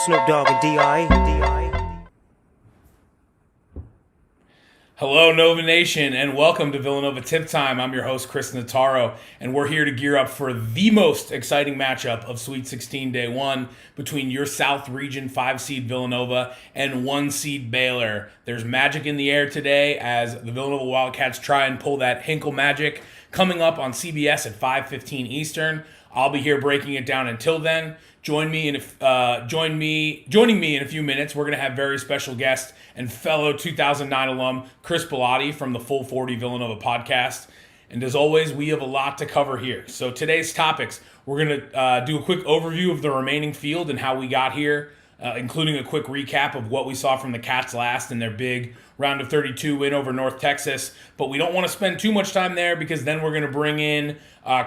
Snoop Dogg and D.I. Hello, Nova Nation, and welcome to Villanova Tip Time. I'm your host, Chris Notaro, and we're here to gear up for the most exciting matchup of Sweet 16 Day 1 between your South Region 5-seed Villanova and 1-seed Baylor. There's magic in the air today as the Villanova Wildcats try and pull that Hinkle magic, coming up on CBS at 5:15 Eastern. I'll be here breaking it down until then. Joining me in a few minutes, we're going to have very special guest and fellow 2009 alum Chris Bellotti from the Full 40 Villanova podcast. And as always, we have a lot to cover here. So today's topics, we're going to do a quick overview of the remaining field and how we got here, including a quick recap of what we saw from the Cats last in their big round of 32 win over North Texas. But we don't want to spend too much time there because then we're going to bring in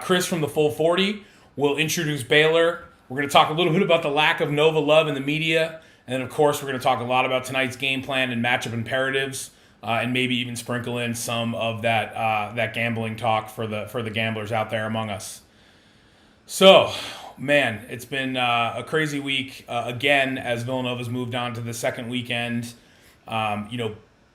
Chris from the Full 40. We'll introduce Baylor. We're going to talk a little bit about the lack of Nova love in the media. And then, of course, we're going to talk a lot about tonight's game plan and matchup imperatives, and maybe even sprinkle in some of that gambling talk for the gamblers out there among us. So, man, it's been a crazy week again as Villanova's moved on to the second weekend.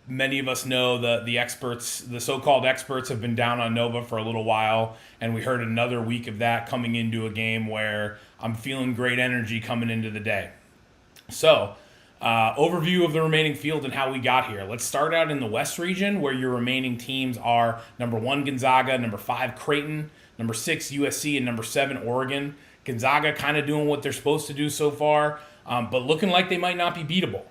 Many of us know the experts, the so-called experts, have been down on Nova for a little while, and we heard another week of that coming into a game where I'm feeling great energy coming into the day. So, overview of the remaining field and how we got here. Let's start out in the West region, where your remaining teams are number 1 Gonzaga, number 5 Creighton, number 6 USC, and number 7 Oregon. Gonzaga kind of doing what they're supposed to do so far, but looking like they might not be beatable.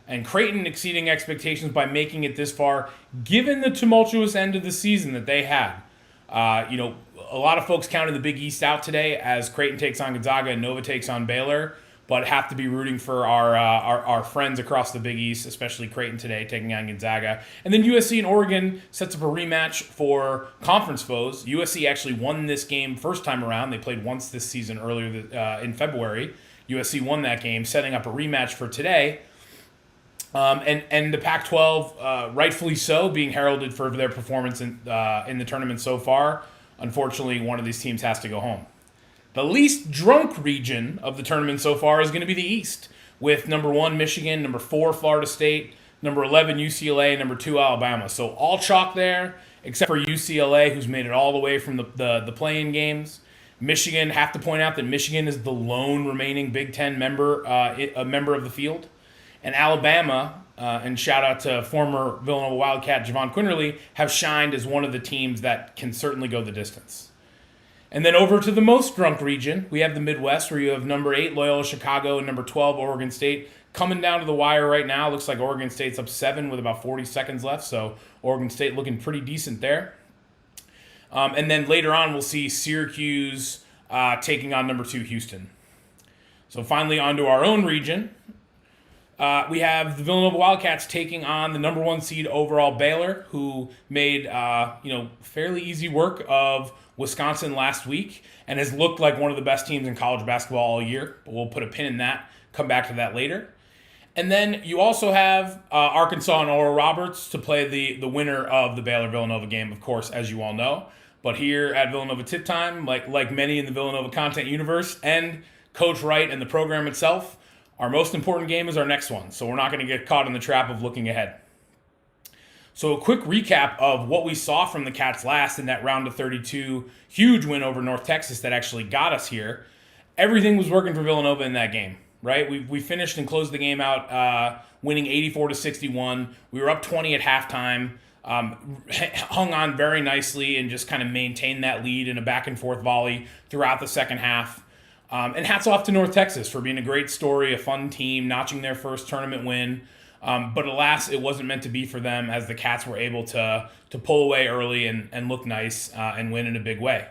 And Creighton exceeding expectations by making it this far, given the tumultuous end of the season that they had. A lot of folks counted the Big East out today as Creighton takes on Gonzaga and Nova takes on Baylor, but have to be rooting for our friends across the Big East, especially Creighton today taking on Gonzaga. And then USC and Oregon sets up a rematch for conference foes. USC actually won this game first time around. They played once this season earlier in February. USC won that game, setting up a rematch for today. And the Pac-12, rightfully so, being heralded for their performance in the tournament so far. Unfortunately, one of these teams has to go home. The least drunk region of the tournament so far is going to be the East, with number 1 Michigan, number 4 Florida State, number 11 UCLA, and number 2 Alabama. So all chalk there, except for UCLA, who's made it all the way from the play-in games. Michigan, have to point out that Michigan is the lone remaining Big Ten member, a member of the field. And Alabama, and shout out to former Villanova Wildcat Javon Quinterly, have shined as one of the teams that can certainly go the distance. And then over to the most drunk region, we have the Midwest, where you have number 8 Loyola Chicago and number 12 Oregon State coming down to the wire right now. Looks like Oregon State's up 7 with about 40 seconds left, so Oregon State looking pretty decent there. And then later on, we'll see Syracuse taking on number 2 Houston. So finally, onto our own region. We have the Villanova Wildcats taking on the number 1 seed overall Baylor, who made fairly easy work of Wisconsin last week and has looked like one of the best teams in college basketball all year. But we'll put a pin in that. Come back to that later. And then you also have Arkansas and Oral Roberts to play the winner of the Baylor-Villanova game, of course, as you all know. But here at Villanova Tip Time, like many in the Villanova content universe and Coach Wright and the program itself, our most important game is our next one, so we're not going to get caught in the trap of looking ahead. So a quick recap of what we saw from the Cats last in that round of 32 huge win over North Texas that actually got us here. Everything was working for Villanova in that game, right? We finished and closed the game out winning 84-61. We were up 20 at halftime, hung on very nicely and just kind of maintained that lead in a back-and-forth volley throughout the second half. And hats off to North Texas for being a great story, a fun team, notching their first tournament win. But alas, it wasn't meant to be for them as the Cats were able to pull away early and look nice and win in a big way.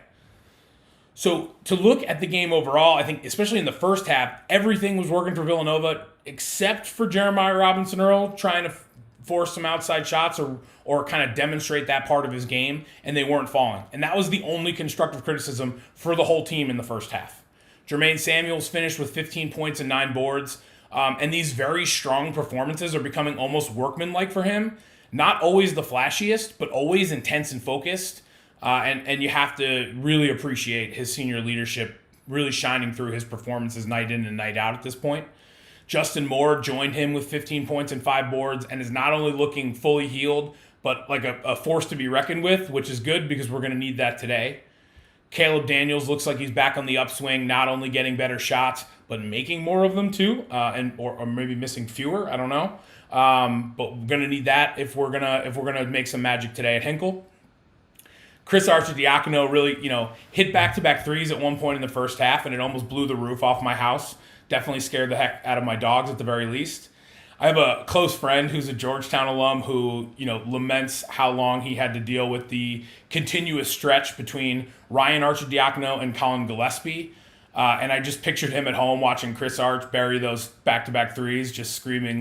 So to look at the game overall, I think especially in the first half, everything was working for Villanova except for Jeremiah Robinson-Earl trying to force some outside shots or kind of demonstrate that part of his game, and they weren't falling. And that was the only constructive criticism for the whole team in the first half. Jermaine Samuels finished with 15 points and 9 boards. And these very strong performances are becoming almost workmanlike for him. Not always the flashiest, but always intense and focused. And you have to really appreciate his senior leadership really shining through his performances night in and night out at this point. Justin Moore joined him with 15 points and 5 boards and is not only looking fully healed, but like a force to be reckoned with, which is good because we're going to need that today. Caleb Daniels looks like he's back on the upswing, not only getting better shots, but making more of them too, or maybe missing fewer. I don't know. But we're gonna need that if we're gonna make some magic today at Hinkle. Chris Arcidiacono really, hit back-to-back threes at one point in the first half, and it almost blew the roof off my house. Definitely scared the heck out of my dogs at the very least. I have a close friend who's a Georgetown alum who, laments how long he had to deal with the continuous stretch between Ryan Arcidiacono and Colin Gillespie. And I just pictured him at home watching Chris Arch bury those back-to-back threes, just screaming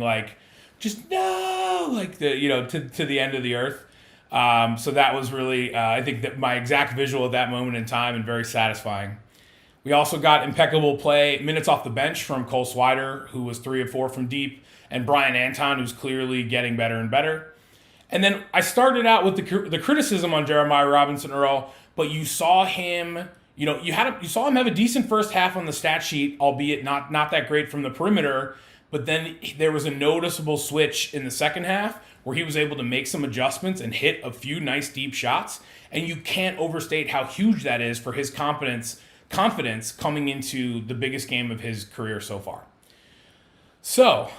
just no, to the end of the earth. So that was really, I think that my exact visual at that moment in time, and very satisfying. We also got impeccable minutes off the bench from Cole Swider, who was 3 of 4 from deep, and Brian Anton, who's clearly getting better and better. And then I started out with the criticism on Jeremiah Robinson Earl, but you saw him, you saw him have a decent first half on the stat sheet, albeit not that great from the perimeter. But then there was a noticeable switch in the second half where he was able to make some adjustments and hit a few nice deep shots. And you can't overstate how huge that is for his confidence coming into the biggest game of his career so far. So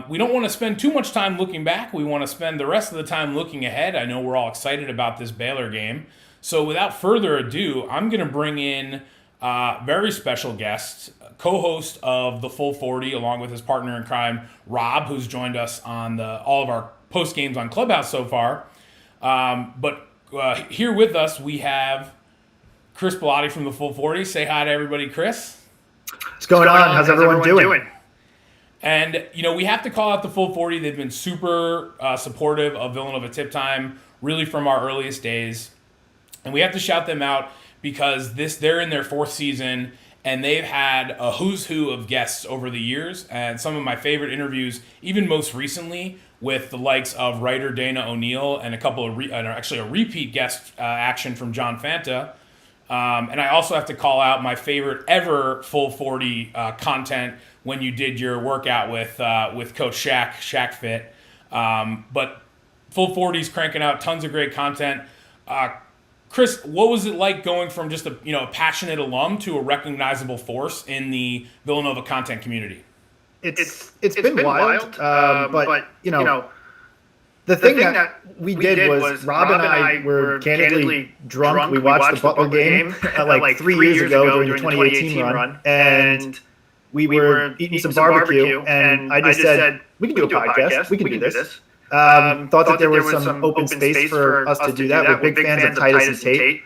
we don't want to spend too much time looking back. We want to spend the rest of the time looking ahead. I know we're all excited about this Baylor game. So without further ado, I'm going to bring in a very special guest, co-host of the Full 40, along with his partner in crime, Rob, who's joined us on all of our post games on Clubhouse so far. But here with us, we have Chris Bellotti from the Full 40. Say hi to everybody, Chris. What's going on? How's everyone doing? And, we have to call out the Full 40. They've been super supportive of Villanova Tip Time, really from our earliest days. And we have to shout them out because they're in their 4th season, and they've had a who's who of guests over the years. And some of my favorite interviews, even most recently, with the likes of writer Dana O'Neill and a couple of a repeat guest action from John Fanta. And I also have to call out my favorite ever Full 40 content when you did your workout with Coach Shaq Fit. But Full 40's cranking out tons of great content. Chris, what was it like going from just a passionate alum to a recognizable force in the Villanova content community? It's been wild, but the thing that we did was Rob and I were candidly drunk. We watched the Butler game like 3 years ago during the 2018 run, and we were eating some barbecue, and I just said, we can do a podcast. We can do this. Thought that there was some open space for us to do that. We're big fans of Titus and Tate,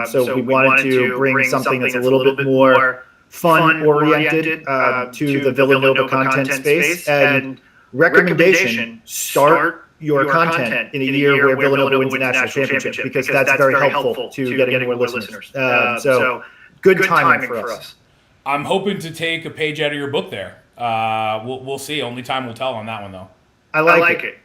so we wanted to bring something that's a little bit more fun-oriented to the Villanova content space. And recommendation, start your content in a year where Villanova wins a national championship, because that's very helpful to getting more listeners. So good timing for us. I'm hoping to take a page out of your book there. We'll see. Only time will tell on that one, though. I like it.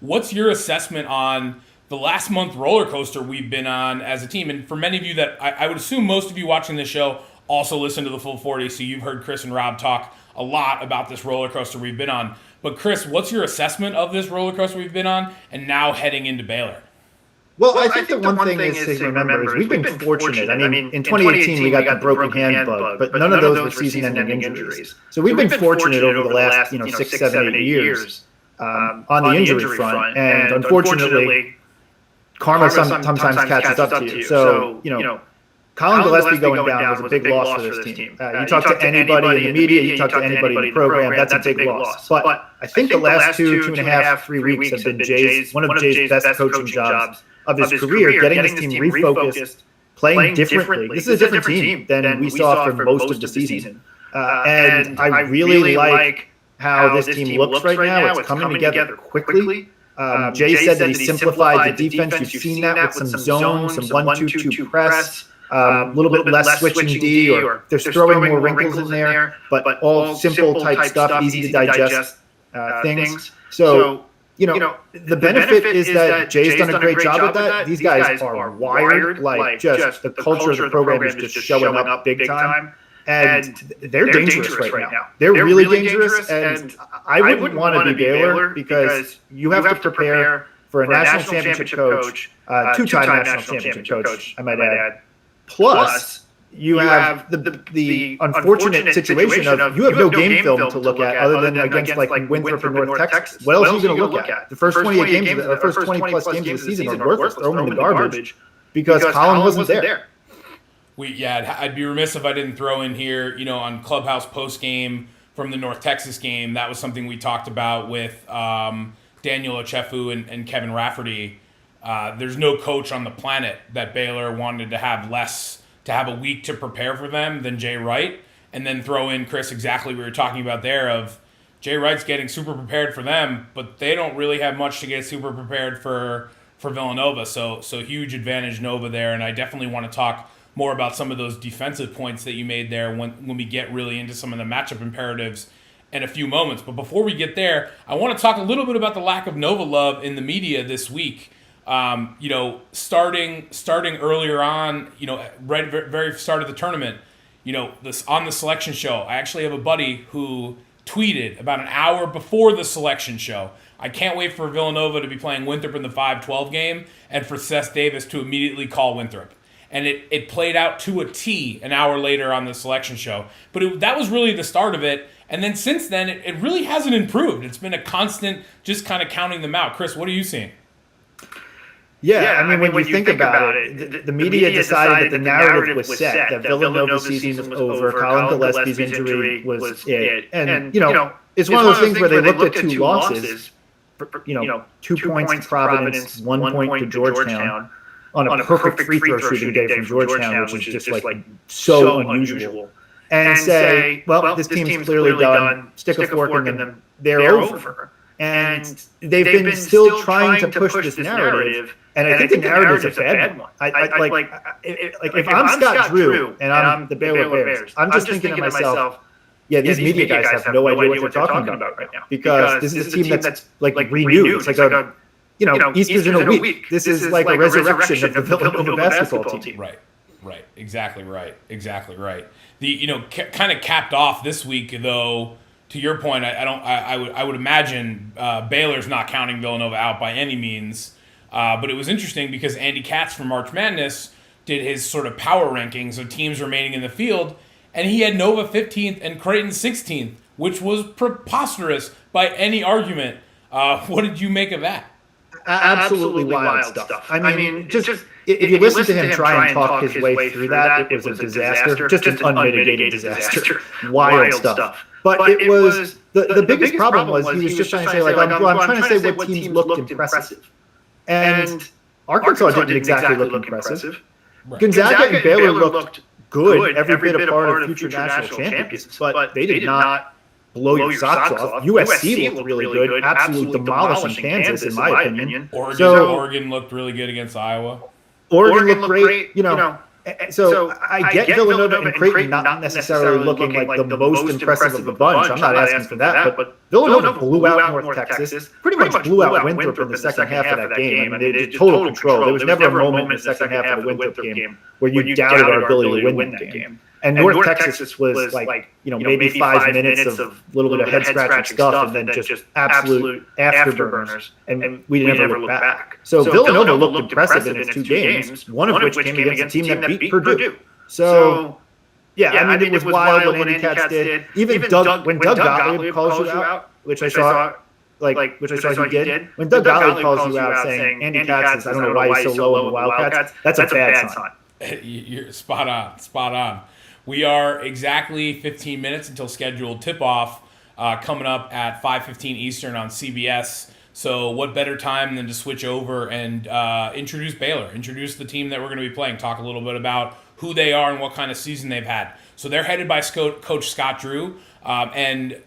What's your assessment on the last month roller coaster we've been on as a team? And for many of you that I would assume most of you watching this show also listen to the Full 40, so you've heard Chris and Rob talk a lot about this roller coaster we've been on. But Chris, what's your assessment of this roller coaster we've been on and now heading into Baylor? Well, I think the one thing is to remember is we've been fortunate. I mean, in 2018 we got the broken hand bug, but none of those were season-ending injuries. So we've been fortunate over the last 6, 7, 8 years on the injury front, and unfortunately, karma sometimes catches up to you. So Colin Gillespie going down was a big loss for this team. You talk to anybody in the media, you talk to anybody in the program, that's a big loss. But I think the last 2.5, 3 weeks have been one of Jay's best coaching jobs of his career, getting this team refocused, playing differently. This is a different team than we saw for most of the season. And I really like how this team looks right now. It's coming together quickly. Jay said that he simplified the defense. You've seen that with some zone, some 1-2-2 press. A little bit less switching D, or they're throwing more wrinkles in there, but all simple type stuff, easy to digest things. So, the benefit is that Jay's done a great job at that. These guys are wired, like just the culture of the program is just showing up big time. And they're dangerous right now. They're really dangerous, and I wouldn't want to be Baylor because you have to prepare for a national championship coach, two-time national championship coach, I might add. Plus, you have the unfortunate situation of you have no game film to look at other than against like Winthrop and North Texas. What else are you going to look at? The first 28 games, the first 20-plus games of the season are worthless. Throw them in the garbage because Colin wasn't there. I'd be remiss if I didn't throw in here, on Clubhouse post game from the North Texas game. That was something we talked about with Daniel Ochefu and Kevin Rafferty. There's no coach on the planet that Baylor wanted to have a week to prepare for them than Jay Wright. And then throw in, Chris, exactly what we were talking about there of Jay Wright's getting super prepared for them, but they don't really have much to get super prepared for Villanova. So huge advantage Nova there. And I definitely want to talk more about some of those defensive points that you made there when we get really into some of the matchup imperatives in a few moments. But before we get there, I want to talk a little bit about the lack of Nova love in the media this week. Starting earlier on, right very start of the tournament, this on the selection show, I actually have a buddy who tweeted about an hour before the selection show, I can't wait for Villanova to be playing Winthrop in the 5-12 game and for Seth Davis to immediately call Winthrop. And it played out to a T an hour later on the selection show. But that was really the start of it. And then since then, it really hasn't improved. It's been a constant just kind of counting them out. Chris, what are you seeing? Yeah, I mean, when you think about it, the media decided that the narrative was set, that Villanova's season was over, Colin Gillespie's injury was it. And, it's one of those things where they looked at two losses, 2 points to Providence, 1 point to Georgetown, on a perfect free throw shooting day from Georgetown, which is just like so unusual, and say, well, this team's clearly done, stick a fork in them, they're over. And they've been still trying to push this narrative, and I think the narrative's a bad one. If I'm Scott Drew and I'm the Baylor Bears, I'm just thinking to myself, yeah, these media guys have no idea what they're talking about right now, because this is a team that's like renewed. It's like a Easter's in a week. This is like a resurrection of the Villanova basketball team. Right. Exactly right. The kind of capped off this week though. To your point, I would imagine Baylor's not counting Villanova out by any means, but it was interesting because Andy Katz from March Madness did his sort of power rankings of teams remaining in the field, and he had Nova 15th and Creighton 16th, which was preposterous by any argument. What did you make of that? Absolutely wild stuff. I mean, just if you listen to him try and talk his way through that, it was a disaster, just an unmitigated disaster. Wild stuff. But it was the biggest problem was he was just trying to say, like, I'm trying to say what teams looked impressive. And Arkansas didn't exactly look impressive. Right. Gonzaga and Baylor looked good, every bit a part of future national champions, but they did not blow your socks off. USC looked really good, absolutely demolishing Kansas, in my opinion. Oregon looked really good against Iowa. Oregon looked great, So I get Villanova and Creighton not necessarily looking like the most impressive of the bunch. I'm not asking for that, but Villanova blew out North Texas, pretty much blew out Winthrop in the second half of that game. I mean, they did total control. There was never a moment in the second half of the Winthrop game where you doubted our ability to win that game. And North Texas was like, maybe 5 minutes of a little bit of head-scratching stuff and then just absolute afterburners. And we never looked back. So Villanova looked impressive in its two games, one of which came against a team that beat Purdue. So, I mean, it was wild when Andy Katz did. Even when Doug Gottlieb calls you out, which I saw he did. When Doug Gottlieb calls you out saying Andy Katz is, I don't know why he's so low in the Wildcats, that's a bad sign. You're spot on. We are exactly 15 minutes until scheduled tip-off coming up at 5:15 Eastern on CBS. So what better time than to switch over and introduce Baylor, introduce the team that we're going to be playing, talk a little bit about who they are and what kind of season they've had. So they're headed by Coach Scott Drew and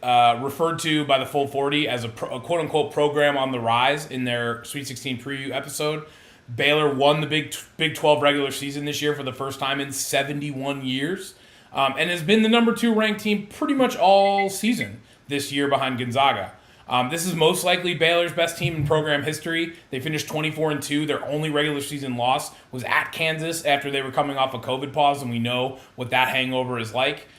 referred to by the Full 40 as a quote-unquote program on the rise in their Sweet 16 preview episode. Baylor won the Big 12 regular season this year for the first time in 71 years. And has been the number 2 ranked team pretty much all season this year behind Gonzaga. This is most likely Baylor's best team in program history. They finished 24-2. Their only regular season loss was at Kansas after they were coming off a COVID pause, and we know what that hangover is like.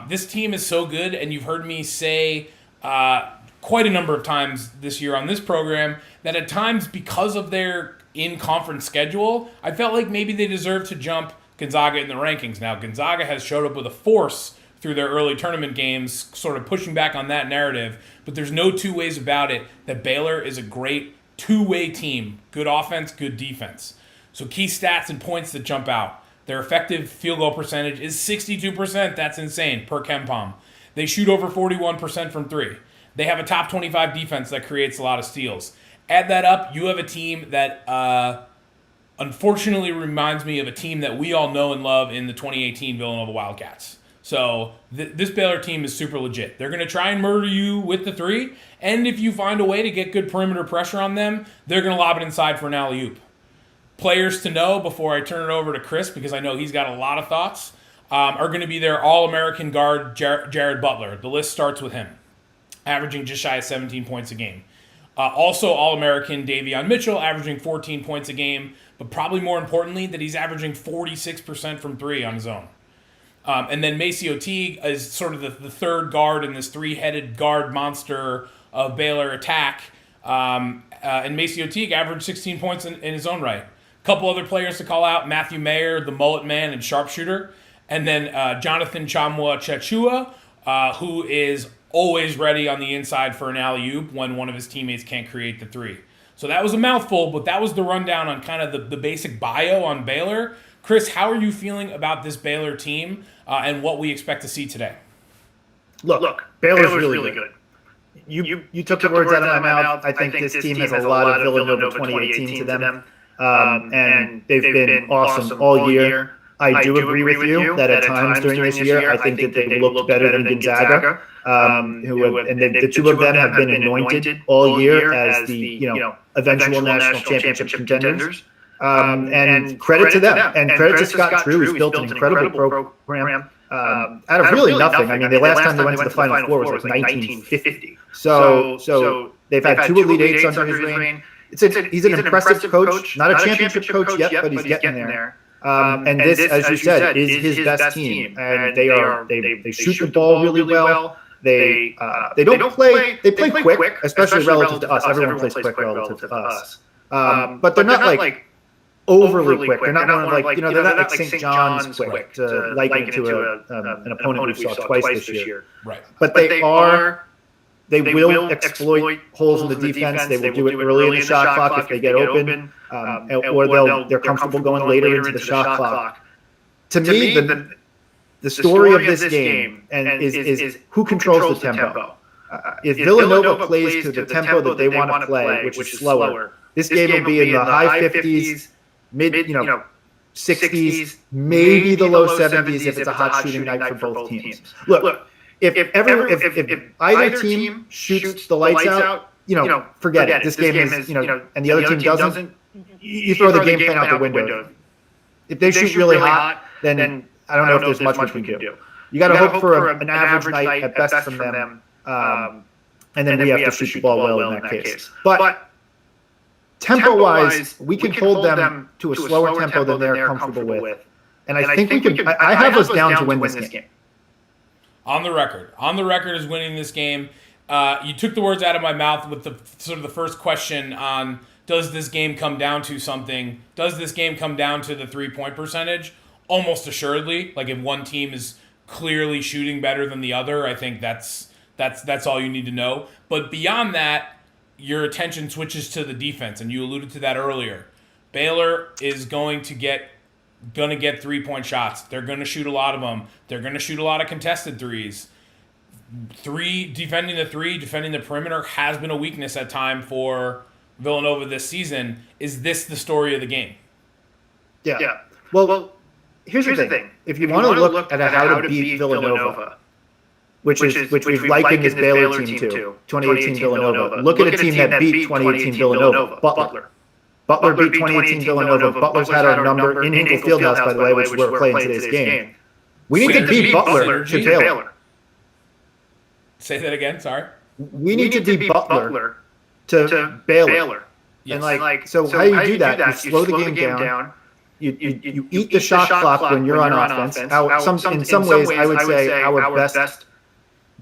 This team is so good, and you've heard me say quite a number of times this year on this program that at times, because of their in-conference schedule, I felt like maybe they deserve to jump Gonzaga in the rankings. Now, Gonzaga has showed up with a force through their early tournament games, sort of pushing back on that narrative, but there's no two ways about it that Baylor is a great two-way team. Good offense, good defense. So key stats and points that jump out. Their effective field goal percentage is 62%. That's insane, per KenPom. They shoot over 41% from three. They have a top 25 defense that creates a lot of steals. Add that up, you have a team that unfortunately reminds me of a team that we all know and love in the 2018 Villanova Wildcats. So this Baylor team is super legit. They're going to try and murder you with the three, and if you find a way to get good perimeter pressure on them, they're going to lob it inside for an alley-oop. Players to know before I turn it over to Chris, because I know he's got a lot of thoughts, are going to be their All-American guard, Jared Butler. The list starts with him, averaging just shy of 17 points a game. Also All-American Davion Mitchell, averaging 14 points a game, but probably more importantly that he's averaging 46% from three on his own. And then Maceo Teague is sort of the third guard in this three-headed guard monster of Baylor attack. And Maceo Teague averaged 16 points in his own right. A couple other players to call out, Matthew Mayer, the mullet man and sharpshooter. And then Jonathan Chamwa Chechua, who is always ready on the inside for an alley-oop when one of his teammates can't create the three. So that was a mouthful, but that was the rundown on kind of the basic bio on Baylor. Chris, how are you feeling about this Baylor team and what we expect to see today? Look, Baylor's really good. You took the words out of my mouth. I think this team has a lot of Villanova 2018 to them. And they've been awesome all year. I do agree with you that at times during this year, I think that they looked better than Gonzaga. The two of them have been anointed all year as the eventual national championship contenders. And credit to them, and credit to Scott Drew, who's built an incredible program out of really nothing. I mean, the last time they went to the Final Four was like 1950. So they've had two Elite Eights under his reign. He's an impressive coach, not a championship coach yet, but he's getting there. And this, as you said, is his best team, and they shoot the ball really well. They don't play. They play quick, especially relative to us. Everyone plays quick relative to us. But they're not like overly quick. They're not they're not like St. John's quick to liken it to an opponent we saw twice this year. Right. But they will exploit holes in the defense. They will do it early in the shot clock if they get open, or they're comfortable going later into the shot clock. To me, the story of this game is who controls the tempo. If Villanova plays to the tempo that they want to play, which is slower, this game will be in the high 50s, mid 60s, maybe the low 70s if it's a hot shooting night for both teams. Look, if either team shoots the lights out, forget it. This game is, and the other team doesn't, you throw the game plan out the window. If they shoot really hot, then I don't know if there's much we can do. You got to hope for an average night at best from them, and then we have to shoot the ball well in that case. But tempo-wise, we can hold them to a slower tempo than they're comfortable with. And I think we can. I have us down to win this game. On the record is winning this game. You took the words out of my mouth with the sort of the first question on, does this game come down to something? Does this game come down to the 3-point percentage? Almost assuredly. Like if one team is clearly shooting better than the other, I think that's all you need to know. But beyond that, your attention switches to the defense, and you alluded to that earlier. Baylor is going to get 3-point shots. They're going to shoot a lot of them. They're going to shoot a lot of contested threes. Defending the perimeter has been a weakness at time for Villanova this season. Is this the story of the game? Yeah. Well, here's the thing. If you want to look at how to beat Villanova, which we've likened this Baylor team to, 2018 Villanova. Look at a team that beat 2018 Villanova, Butler. Butler beat 2018 Villanova. Butler's had our number in Hinkle Fieldhouse, by the way, which we're playing today's game. We need to beat Butler to Baylor. Say that again, sorry. We need to beat Butler to Baylor. Yes. And so how do you do that? You slow the game down. you eat the shot clock when you're on offense. In some ways, I would say our best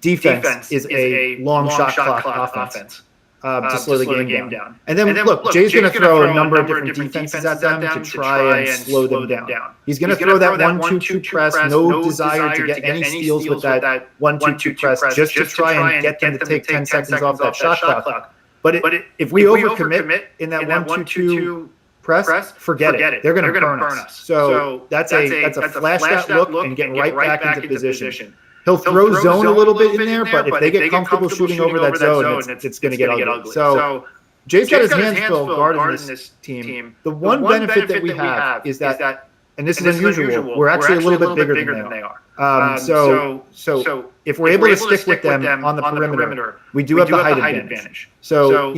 defense is a long shot clock offense. To slow the game down. And then look, Jay's going to throw a number of different defenses at them to try and slow them down. He's going to throw that 1-2-2 press, no desire to get any steals with that 1-2-2 press, just to try and get them to take 10 seconds off that shot clock. But if we overcommit in that 1-2-2 press, forget it. They're going to burn us. So that's a flash that look and get right back into position. He'll throw zone a little bit in there, but if they get comfortable shooting over that zone, it's going to get ugly. So Jay's got his hands full guarding this team. The one benefit that we have is that, and this is unusual, we're actually a little bit bigger than they are. So if we're able to stick with them on the perimeter, we do have the height advantage. So,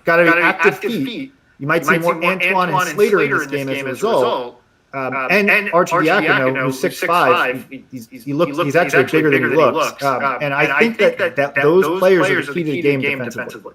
got to be active feet. You might see more Antoine and Slater in this game as a result. And Archidiakono, who's 6'5", he's actually bigger than he looks. And I think that those players are the key to the game defensively.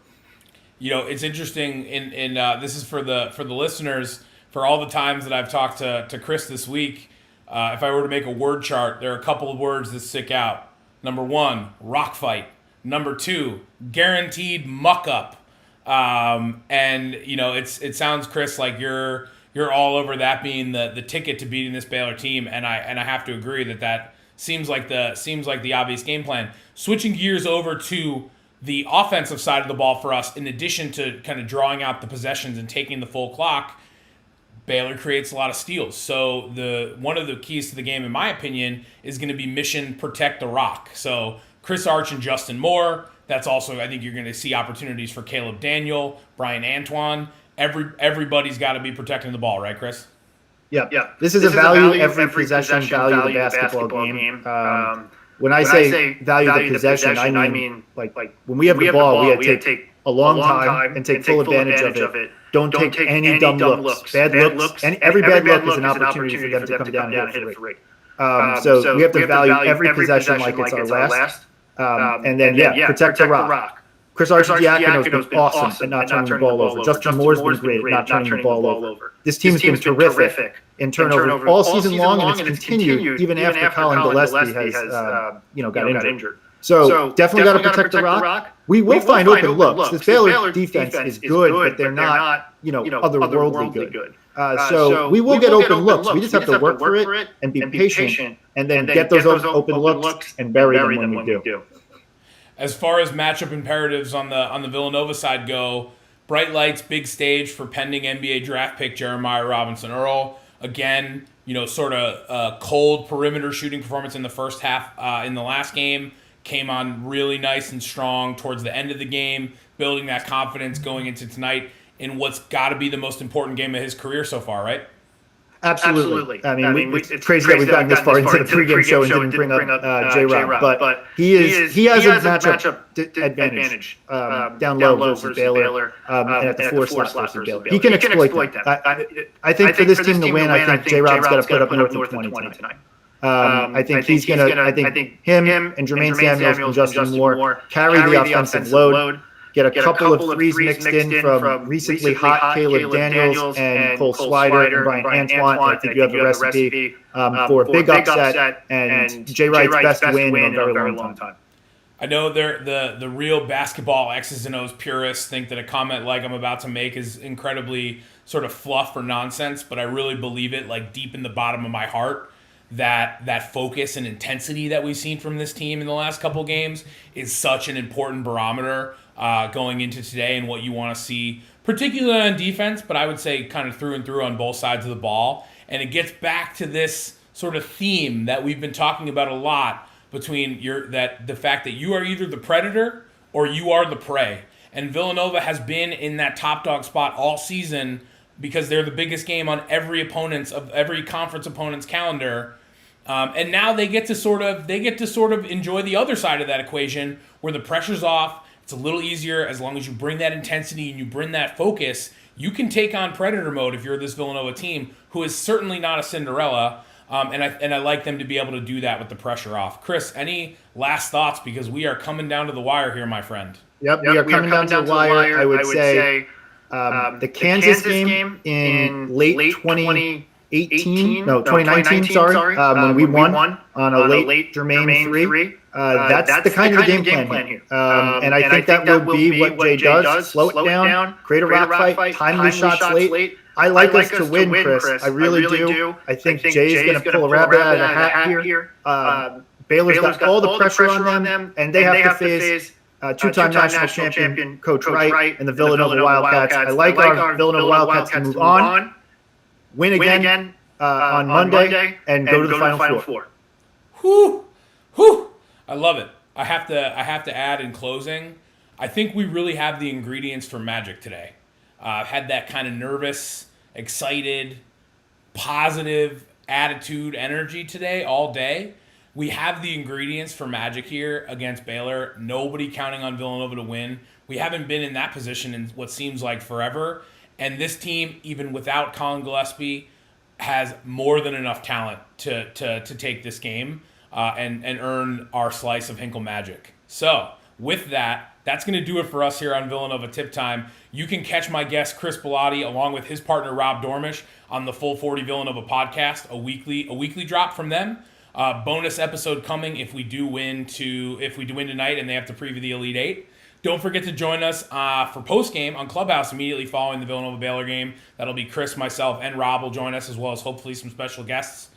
It's interesting, and this is for the listeners, for all the times that I've talked to Chris this week, if I were to make a word chart, there are a couple of words that stick out. Number 1, rock fight. Number 2, guaranteed muck up. And it sounds, Chris, like you're all over that being the ticket to beating this Baylor team, and I have to agree that seems like the obvious game plan. Switching gears over to the offensive side of the ball for us, in addition to kind of drawing out the possessions and taking the full clock, Baylor creates a lot of steals. So one of the keys to the game, in my opinion, is going to be mission protect the rock. So Chris Arch and Justin Moore. That's also, I think you're going to see opportunities for Caleb Daniel, Brian Antoine. Everybody's got to be protecting the ball, right, Chris? Yeah. This is a value every possession, value the basketball game. When I say value the possession, I mean like when we have the ball, we have to take a long time and take full advantage of it. Don't take any dumb looks, bad looks, and every bad look is an opportunity for them to come down and hit a free. So we have to value every possession like it's our last. And then, protect the rock. Chris Archidiakono has been awesome at not turning the ball over. Justin Moore's been great at not turning the ball over. This team's been terrific in turnover all season long, and it's continued even after Colin Gillespie has got injured. So definitely got to protect the rock. We will find open looks. This Baylor defense is good, but they're not otherworldly good. So we will get open looks. We just have to work for it and be patient, and then get those open looks and bury them when we do. As far as matchup imperatives on the Villanova side go, bright lights, big stage for pending NBA draft pick Jeremiah Robinson Earl. Again, sort of a cold perimeter shooting performance in the first half in the last game. Came on really nice and strong towards the end of the game, building that confidence going into tonight in what's got to be the most important game of his career so far, right? Absolutely. I mean, it's crazy that we've gotten this far into the pregame show and didn't bring up J-Rob, but he has a matchup advantage down low versus Baylor and at the 4 slot versus Baylor. He can exploit that. I think for this team to win, I think J-Rob's got to put up north of 20 tonight. I think he's going to. I think him and Jermaine Samuels and Justin Moore carry the offensive load. Get a couple of threes mixed in from recently hot Caleb Daniels and Cole Swider and Brian Antoine. I think you have the recipe for a big upset and Jay Wright's best win in a very long time. I know the real basketball X's and O's purists think that a comment like I'm about to make is incredibly sort of fluff or nonsense, but I really believe it, like deep in the bottom of my heart, that focus and intensity that we've seen from this team in the last couple games is such an important barometer going into today and what you want to see, particularly on defense, but I would say kind of through and through on both sides of the ball. And it gets back to this sort of theme that we've been talking about a lot between the fact that you are either the predator or you are the prey. And Villanova has been in that top dog spot all season because they're the biggest game on every conference opponent's calendar. And now they get to sort of enjoy the other side of that equation where the pressure's off. It's a little easier as long as you bring that intensity and you bring that focus. You can take on predator mode if you're this Villanova team, who is certainly not a Cinderella. And I like them to be able to do that with the pressure off. Chris, any last thoughts? Because we are coming down to the wire here, my friend. Yep, we are coming down to the wire. I would say the Kansas game in late 2018 2019, sorry, when we won on a late Jermaine three. That's the kind of game plan here. And I think that will be what Jay does. Slow it down, create a rock fight, timely shots late. I like us to win, Chris. I really do. I think Jay's going to pull a rabbit out of the hat here. Baylor's got all the pressure on them, and they have to face two-time national champion Coach Wright and the Villanova Wildcats. I like our Villanova Wildcats to move on, win again on Monday, and go to the Final Four. Whew! I love it. I have to add in closing, I think we really have the ingredients for magic today. Had that kind of nervous, excited, positive attitude, energy today, all day. We have the ingredients for magic here against Baylor. Nobody counting on Villanova to win. We haven't been in that position in what seems like forever. And this team, even without Colin Gillespie, has more than enough talent to take this game and earn our slice of Hinkle magic. So with that, that's going to do it for us here on Villanova Tip Time. You can catch my guest Chris Bellotti along with his partner Rob Dormish on the Full 40 Villanova podcast, a weekly drop from them. Bonus episode coming if we do win tonight and they have to preview the Elite Eight. Don't forget to join us for postgame on Clubhouse immediately following the Villanova Baylor game. That'll be Chris, myself, and Rob will join us, as well as hopefully some special guests.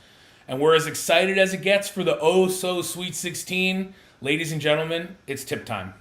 And we're as excited as it gets for the oh-so-sweet 16. Ladies and gentlemen, it's tip time.